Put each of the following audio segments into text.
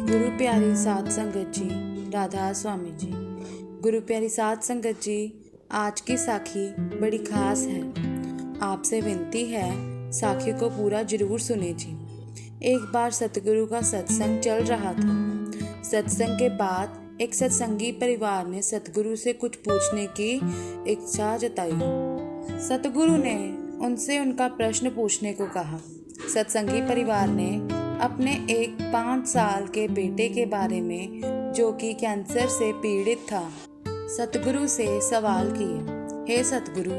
गुरु प्यारी साध संगत जी, राधा स्वामी जी। गुरु प्यारी साध संगत जी, आज की साखी बड़ी खास है। आपसे विनती है साखी को पूरा जरूर सुने जी। एक बार सतगुरु का सत्संग चल रहा था। सत्संग के बाद एक सत्संगी परिवार ने सतगुरु से कुछ पूछने की इच्छा जताई। सतगुरु ने उनसे उनका प्रश्न पूछने को कहा। सत्संगी परिवार ने अपने एक 5 साल के बेटे के बारे में, जो कि कैंसर से पीड़ित था, सतगुरु से सवाल किए। हे सतगुरु,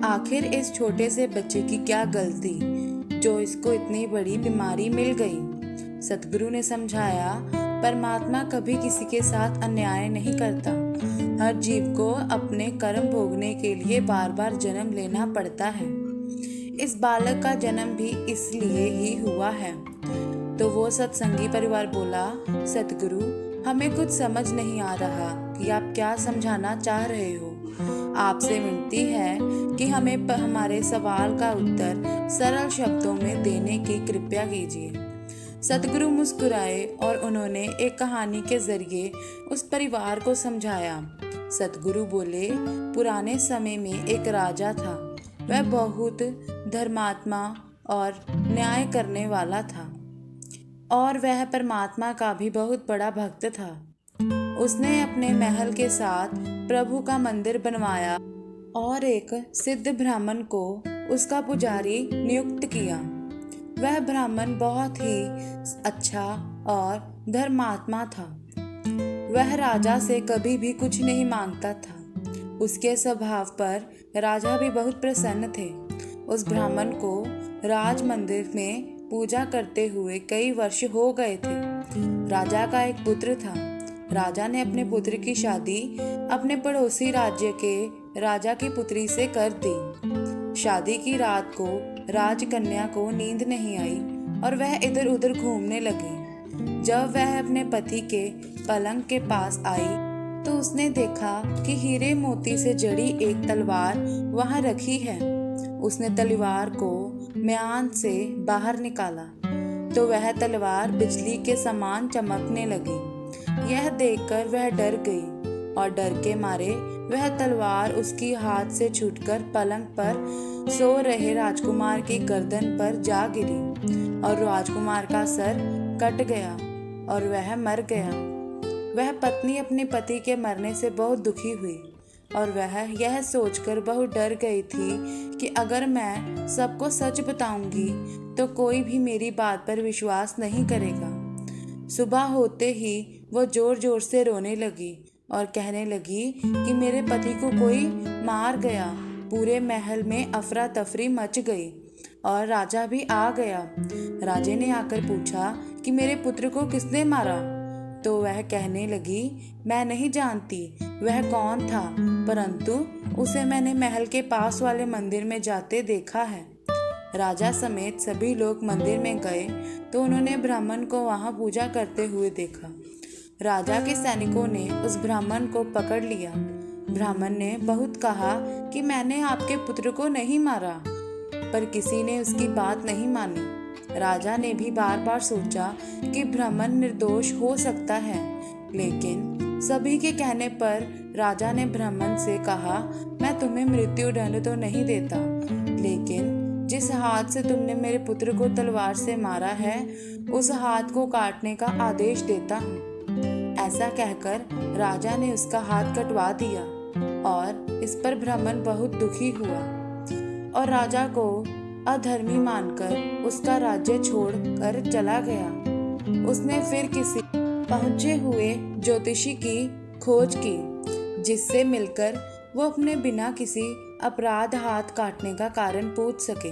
आखिर इस छोटे से बच्चे की क्या गलती जो इसको इतनी बड़ी बीमारी मिल गई? सतगुरु ने समझाया, परमात्मा कभी किसी के साथ अन्याय नहीं करता। हर जीव को अपने कर्म भोगने के लिए बार बार जन्म लेना पड़ता है। इस बालक का जन्म भी इसलिए ही हुआ है। तो वो सत्संगी परिवार बोला, सतगुरु, हमें कुछ समझ नहीं आ रहा कि आप क्या समझाना चाह रहे हो। आपसे विनती है कि हमें हमारे सवाल का उत्तर सरल शब्दों में देने की कृपा कीजिए। सतगुरु मुस्कुराए और उन्होंने एक कहानी के जरिए उस परिवार को समझाया। सतगुरु बोले, पुराने समय में एक राजा था। वह बहुत धर्मात्मा और न्याय करने वाला था और वह परमात्मा का भी बहुत बड़ा भक्त था। उसने अपने महल के साथ प्रभु का मंदिर बनवाया और एक सिद्ध ब्राह्मण को उसका पुजारी नियुक्त किया। वह ब्राह्मण बहुत ही अच्छा और धर्मात्मा था। वह राजा से कभी भी कुछ नहीं मांगता था। उसके स्वभाव पर राजा भी बहुत प्रसन्न थे। उस ब्राह्मण को राज मंदिर में पूजा करते हुए कई वर्ष हो गए थे। राजा का एक पुत्र था। राजा ने अपने पुत्र की शादी अपने पड़ोसी राज्य के राजा की पुत्री से कर दी। शादी की रात को राजकन्या को नींद नहीं आई और वह इधर उधर घूमने लगी। जब वह अपने पति के पलंग के पास आई तो उसने देखा कि हीरे मोती से जड़ी एक तलवार वहां रखी है। उसने तलवार को म्यान से बाहर निकाला तो वह तलवार बिजली के समान चमकने लगी। यह देखकर वह डर गई और डर के मारे वह तलवार उसकी हाथ से छूटकर पलंग पर सो रहे राजकुमार की गर्दन पर जा गिरी और राजकुमार का सर कट गया और वह मर गया। वह पत्नी अपने पति के मरने से बहुत दुखी हुई और वह यह सोचकर बहुत डर गई थी कि अगर मैं सबको सच बताऊंगी तो कोई भी मेरी बात पर विश्वास नहीं करेगा। सुबह होते ही वो जोर जोर से रोने लगी और कहने लगी कि मेरे पति को कोई मार गया। पूरे महल में अफरा तफरी मच गई और राजा भी आ गया। राजे ने आकर पूछा कि मेरे पुत्र को किसने मारा? तो वह कहने लगी, मैं नहीं जानती वह कौन था, परंतु उसे मैंने महल के पास वाले मंदिर में जाते देखा है। राजा समेत सभी लोग मंदिर में गए तो उन्होंने ब्राह्मण को वहां पूजा करते हुए देखा। राजा के सैनिकों ने उस ब्राह्मण को पकड़ लिया। ब्राह्मण ने बहुत कहा कि मैंने आपके पुत्र को नहीं मारा, पर किसी ने उसकी बात नहीं मानी। राजा ने भी बार बार सोचा कि ब्राह्मण निर्दोष हो सकता है, लेकिन सभी के कहने पर राजा ने ब्राह्मण से कहा, मैं तुम्हें मृत्यु दंड तो नहीं देता, लेकिन जिस हाथ से तुमने मेरे पुत्र को तलवार से मारा है उस हाथ को काटने का आदेश देता हूँ। ऐसा कहकर राजा ने उसका हाथ कटवा दिया और इस पर ब्राह्मण बहुत दुखी हुआ और राजा को अधर्मी मानकर उसका राज्य छोड़कर चला गया। उसने फिर किसी पहुंचे हुए ज्योतिषी की खोज की, जिससे मिलकर वो अपने बिना किसी अपराध हाथ काटने का कारण पूछ सके।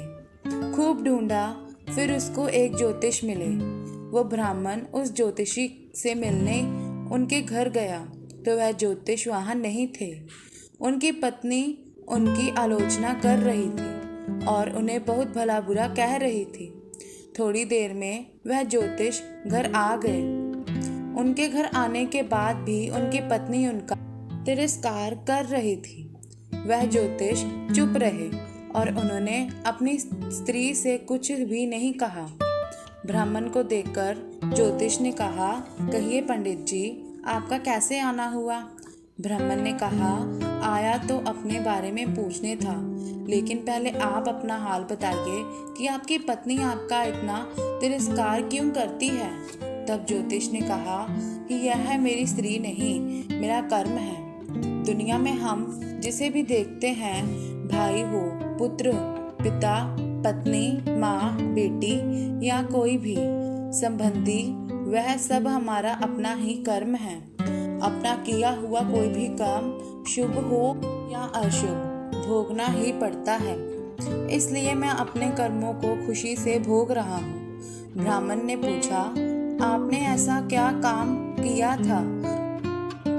खूब ढूंढा, फिर उसको एक ज्योतिष मिले। वो ब्राह्मण उस ज्योतिषी से मिलने उनके घर गया तो वह ज्योतिष वहां नहीं थे। उनकी पत्नी उनकी आलोचना कर रही थी और उन्हें बहुत भला बुरा कह रही थी। थोड़ी देर में वह ज्योतिष घर आ गए। उनके घर आने के बाद भी उनकी पत्नी उनका तिरस्कार कर रही थी। वह ज्योतिष चुप रहे और उन्होंने अपनी स्त्री से कुछ भी नहीं कहा। ब्राह्मण को देखकर ज्योतिष ने कहा, कहिए पंडित जी, आपका कैसे आना हुआ? ब्राह्मण ने कहा, आया तो अपने बारे में पूछने था, लेकिन पहले आप अपना हाल बताइए कि आपकी पत्नी आपका इतना तिरस्कार क्यों करती है। तब ज्योतिष ने कहा कि यह मेरी स्त्री नहीं, मेरा कर्म है। दुनिया में हम जिसे भी देखते हैं, भाई हो, पुत्र, पिता, पत्नी, माँ, बेटी या कोई भी संबंधी, वह सब हमारा अपना ही कर्म है। अपना किया हुआ कोई भी काम, शुभ हो या अशुभ, भोगना ही पड़ता है। इसलिए मैं अपने कर्मों को खुशी से भोग रहा हूँ। ब्राह्मण ने पूछा, आपने ऐसा क्या काम किया था?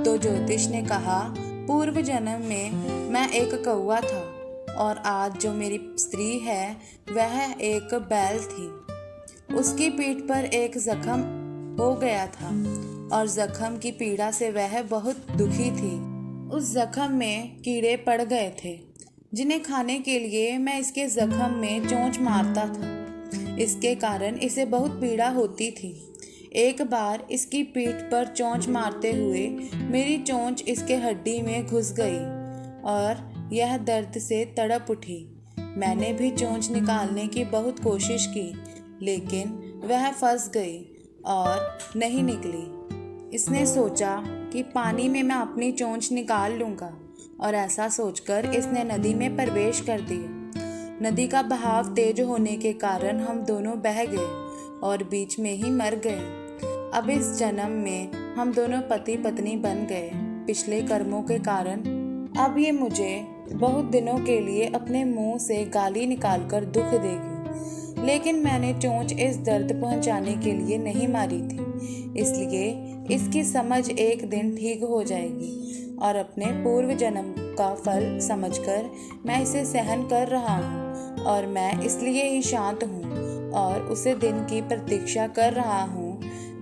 तो ज्योतिष ने कहा, पूर्व जन्म में मैं एक कौवा था और आज जो मेरी स्त्री है वह एक बैल थी। उसकी पीठ पर एक जख्म हो गया था और जख्म की पीड़ा से वह बहुत दुखी थी। उस जख्म में कीड़े पड़ गए थे, जिन्हें खाने के लिए मैं इसके जख्म में चोंच मारता था। इसके कारण इसे बहुत पीड़ा होती थी। एक बार इसकी पीठ पर चोंच मारते हुए मेरी चोंच इसके हड्डी में घुस गई और यह दर्द से तड़प उठी। मैंने भी चोंच निकालने की बहुत कोशिश की, लेकिन वह फंस गई और नहीं निकली। इसने सोचा कि पानी में मैं अपनी चोंच निकाल लूँगा और ऐसा सोचकर इसने नदी में प्रवेश कर दिया। नदी का बहाव तेज होने के कारण हम दोनों बह गए और बीच में ही मर गए। अब इस जन्म में हम दोनों पति पत्नी बन गए। पिछले कर्मों के कारण अब ये मुझे बहुत दिनों के लिए अपने मुंह से गाली निकालकर दुख देगी, लेकिन मैंने चोंच इस दर्द पहुंचाने के लिए नहीं मारी थी। इसलिए इसकी समझ एक दिन ठीक हो जाएगी और अपने पूर्व जन्म का फल समझकर मैं इसे सहन कर रहा हूँ और मैं इसलिए ही शांत हूँ और उसे दिन की प्रतीक्षा कर रहा हूँ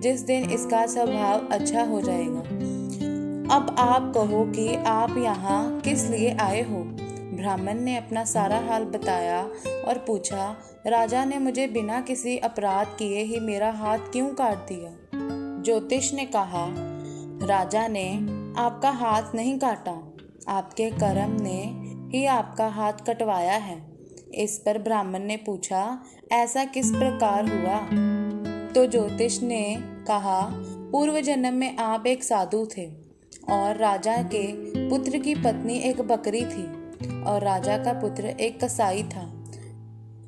जिस दिन इसका स्वभाव अच्छा हो जाएगा। अब आप कहो कि आप यहाँ किस लिए आए हो? ब्राह्मण ने अपना सारा हाल बताया और पूछा, राजा ने मुझे बिना किसी अपराध किए ही मेरा हाथ क्यों काट दिया? ज्योतिष ने कहा, राजा ने आपका हाथ नहीं काटा, आपके कर्म ने ही आपका हाथ कटवाया है। इस पर ब्राह्मण ने पूछा, ऐसा किस प्रकार हुआ? तो ज्योतिष ने कहा, पूर्व जन्म में आप एक साधु थे और राजा के पुत्र की पत्नी एक बकरी थी और राजा का पुत्र एक कसाई था।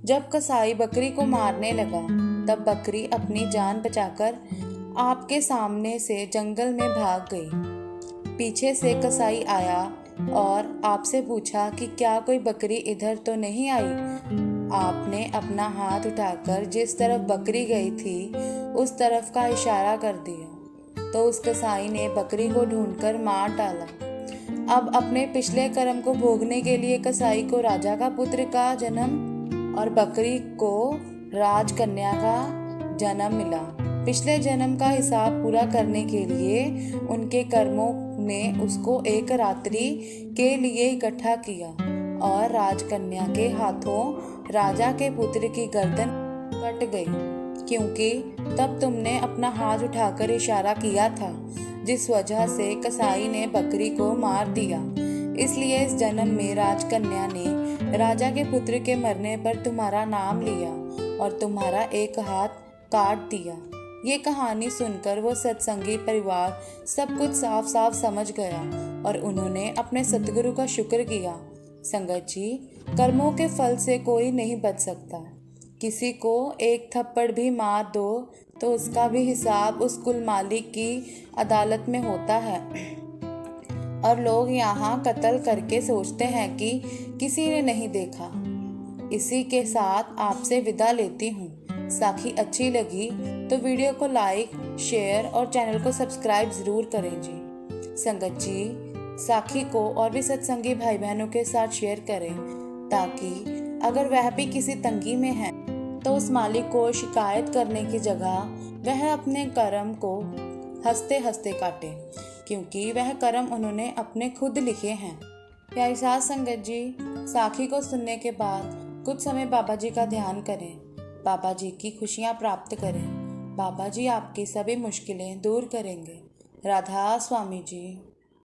जब कसाई बकरी को मारने लगा, तब बकरी अपनी जान बचाकर आपके सामने से जंगल में भाग गई। पीछे से कसाई आया और आपसे पूछा कि क्या कोई बकरी इधर तो नहीं आई? आपने अपना हाथ उठाकर जिस तरफ बकरी गई थी उस तरफ का इशारा कर दिया, तो उस कसाई ने बकरी को ढूंढकर मार डाला। अब अपने पिछले कर्म को भोगने के लिए कसाई को राजा का पुत्र का जन्म और बकरी को राजकन्या का जन्म मिला। पिछले जन्म का हिसाब पूरा करने के लिए उनके कर्मों ने उसको एक रात्रि के लिए इकट्ठा किया और राजकन्या के हाथों राजा के पुत्र की गर्दन कट गई, क्योंकि तब तुमने अपना हाथ उठाकर इशारा किया था, जिस वजह से कसाई ने बकरी को मार दिया। इसलिए इस जन्म में राजकन्या ने राजा के पुत्र के मरने पर तुम्हारा नाम लिया और तुम्हारा एक हाथ काट दिया। ये कहानी सुनकर वो सत्संगी परिवार सब कुछ साफ साफ समझ गया और उन्होंने अपने सतगुरु का शुक्र किया। संगत जी, कर्मों के फल से कोई नहीं बच सकता। किसी को एक थप्पड़ भी मार दो तो उसका भी हिसाब उस कुल मालिक की अदालत में होता है और लोग यहाँ कत्ल करके सोचते हैं कि किसी ने नहीं देखा। इसी के साथ आपसे विदा लेती हूँ। साखी अच्छी लगी तो वीडियो को लाइक, शेयर और चैनल को सब्सक्राइब ज़रूर करें जी। संगत जी, साखी को और भी सत्संगी भाई बहनों के साथ शेयर करें, ताकि अगर वह भी किसी तंगी में है तो उस मालिक को शिकायत करने की जगह वह अपने कर्म को हंसते हंसते काटे, क्योंकि वह कर्म उन्होंने अपने खुद लिखे हैं। प्यारी साथ संगत जी, साखी को सुनने के बाद कुछ समय बाबा जी का ध्यान करें बाबा जी की खुशियाँ प्राप्त करें। बाबा जी आपकी सभी मुश्किलें दूर करेंगे। राधा स्वामी जी।